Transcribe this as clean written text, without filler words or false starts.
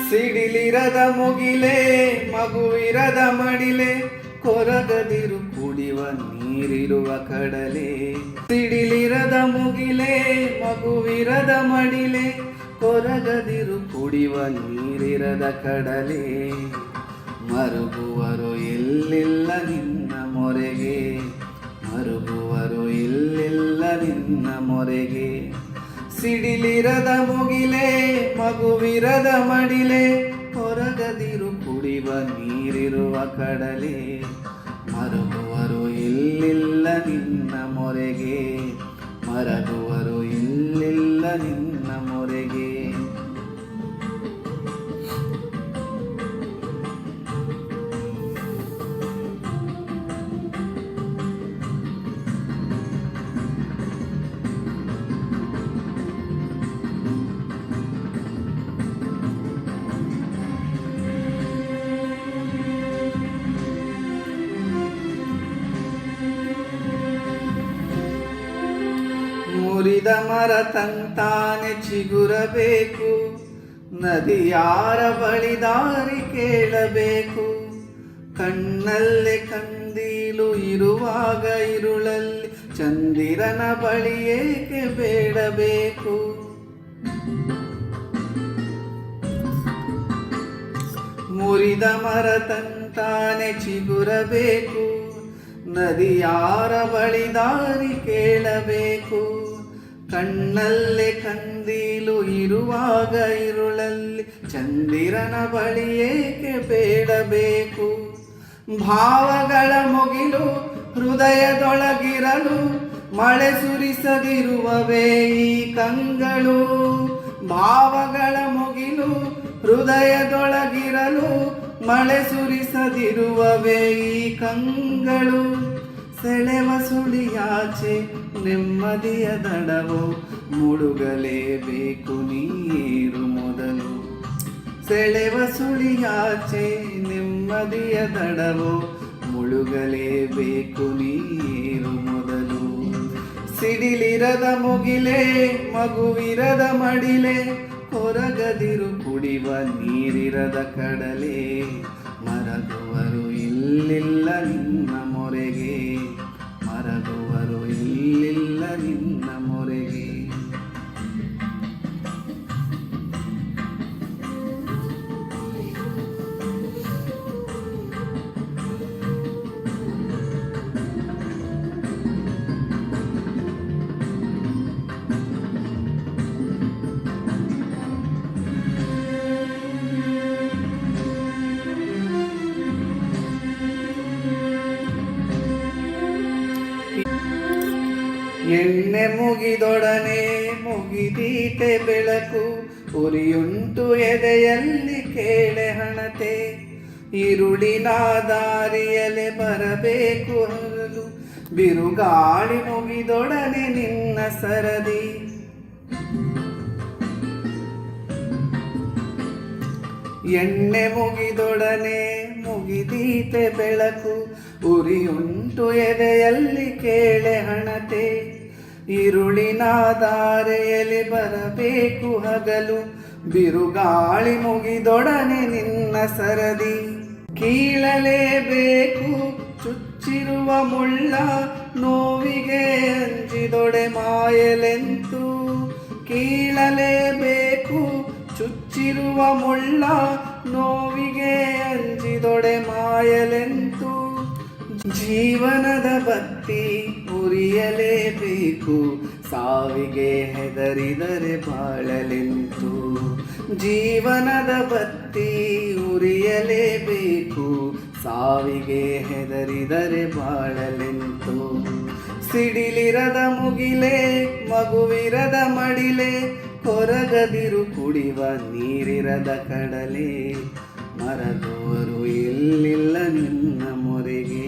ಸಿಡಿಲಿರದ ಮುಗಿಲೆ ಮಗುವಿರದ ಮಡಿಲೆ ಕೊರಗದಿರು ಕುಡಿವ ನೀರಿರುವ ಕಡಲೆ. ಸಿಡಿಲಿರದ ಮುಗಿಲೆ ಮಗುವಿರದ ಮಡಿಲೆ ಕೊರಗದಿರು ಕುಡಿವ ನೀರಿರದ ಕಡಲೆ. ಮರುಗುವರು ಎಲ್ಲಿಲ್ಲ ನಿನ್ನ ಮೊರೆಗೆ, ಮರುಗುವರು ಎಲ್ಲಿಲ್ಲ ನಿನ್ನ ಮೊರೆಗೆ. ಸಿಡಿಲಿರದ ಮುಗಿಲೆ ಮಗುವಿರದ ಮಡಿಲೆ ಕೊರಗದಿರು ಕುಡಿವ ನೀರಿರುವ ಕಡಲೆ. ಮರುಗುವರು ಎಲ್ಲಿಲ್ಲ ನಿನ್ನ ಮೊರೆಗೆ, ಮರಗುವರು ಎಲ್ಲಿಲ್ಲ ನಿನ್ನ ಮೊರೆಗೆ. ಮುರಿದ ಮರ ತಂತಾನೆ ಚಿಗುರಬೇಕು, ನದಿಯಾರ ಬಳಿ ದಾರಿ ಕೇಳಬೇಕು. ಕಣ್ಣಲ್ಲೇ ಕಂದೀಲು ಇರುವಾಗ ಇರುಳಲ್ಲಿ ಚಂದಿರನ ಬಳಿ ಏಕೆ ಬೇಡಬೇಕು. ಮುರಿದ ಮರ ತಂತಾನೆ ಚಿಗುರಬೇಕು, ನದಿಯಾರ ಬಳಿ ದಾರಿ ಕೇಳಬೇಕು. ಕಣ್ಣಲ್ಲೇ ಕಂದೀಲು ಇರುವಾಗ ಇರುಳಲ್ಲಿ ಚಂದಿರನ ಬಳಿ ಏಕೆ ಬೇಡಬೇಕು. ಭಾವಗಳ ಮುಗಿಲು ಹೃದಯದೊಳಗಿರಲು ಮಳೆ ಸುರಿಸದಿರುವವೇ ಈ ಕಂಗಳು. ಭಾವಗಳ ಮುಗಿಲು ಹೃದಯದೊಳಗಿರಲು ಮಳೆ ಸುರಿಸದಿರುವವೇ ಈ ಕಂಗಳು. ಸೆಳೆವ ಸುಳಿಯಾಚೆ ನೆಮ್ಮದಿಯ ದಡವೋ ಮುಳುಗಲೇಬೇಕು ನೀರು ಮೊದಲು. ಸೆಳೆವ ಸುಳಿಯಾಚೆ ನೆಮ್ಮದಿಯ ದಡವೋ ಮುಳುಗಲೇಬೇಕು ನೀರು ಮೊದಲು. ಸಿಡಿಲಿರದ ಮುಗಿಲೆ ಮಗುವಿರದ ಮಡಿಲೆ ಕೊರಗದಿರು ಕುಡಿವ ನೀರಿರದ ಕಡಲೆ. ಮರಗುವರು ಇಲ್ಲಿಲ್ಲ ನಿನ್ನ ಮೊರೆಗೆ, ಮರಗುವರು ಇಲ್ಲಿಲ್ಲ ನಿನ್ನ ಮೊರೆಗೆ. ಎಣ್ಣೆ ಮುಗಿದೊಡನೆ ಮುಗಿದೀತೆ ಬೆಳಕು, ಉರಿಯುಂಟು ಎದೆಯಲ್ಲಿ ಕೇಳೆ ಹಣತೆ. ಇರುಳಿನ ದಾರಿಯಲೆ ಬರಬೇಕು ಹರಲು, ಬಿರುಗಾಳಿ ಮುಗಿದೊಡನೆ ನಿನ್ನ ಸರದಿ. ಎಣ್ಣೆ ಮುಗಿದೊಡನೆ ಮುಗಿದೀತೆ ಬೆಳಕು, ಉರಿಯುಂಟು ಎದೆಯಲ್ಲಿ ಕೇಳೆ ಹಣತೆ. ಇರುಳಿನ ದಾರೆಯಲ್ಲಿ ಬರಬೇಕು ಹಗಲು, ಬಿರುಗಾಳಿ ಮುಗಿದೊಡನೆ ನಿನ್ನ ಸರದಿ. ಕೀಳಲೇಬೇಕು ಚುಚ್ಚಿರುವ ಮುಳ್ಳ, ನೋವಿಗೆ ಅಂಜಿದೊಡೆ ಮಾಯಲೆಂತು. ಕೀಳಲೇಬೇಕು ಚುಚ್ಚಿರುವ ಮುಳ್ಳ, ನೋವಿಗೆ ಅಂಜಿದೊಡೆ ಮಾಯಲೆಂತು. ಜೀವನದ ಬತ್ತಿ ಉರಿಯಲೇಬೇಕು, ಸಾವಿಗೆ ಹೆದರಿದರೆ ಬಾಳಲೆಂತು. ಜೀವನದ ಬತ್ತಿ ಉರಿಯಲೇಬೇಕು, ಸಾವಿಗೆ ಹೆದರಿದರೆ ಬಾಳಲೆಂತು. ಸಿಡಿಲಿರದ ಮುಗಿಲೆ ಮಗುವಿರದ ಮಡಿಲೆ ಕೊರಗದಿರು ಕುಡಿವ ನೀರಿರದ ಕಡಲೆ. ಮರಗುವರು ಎಲ್ಲಿಲ್ಲ ನಿನ್ನ ಮೊರೆಗೆ.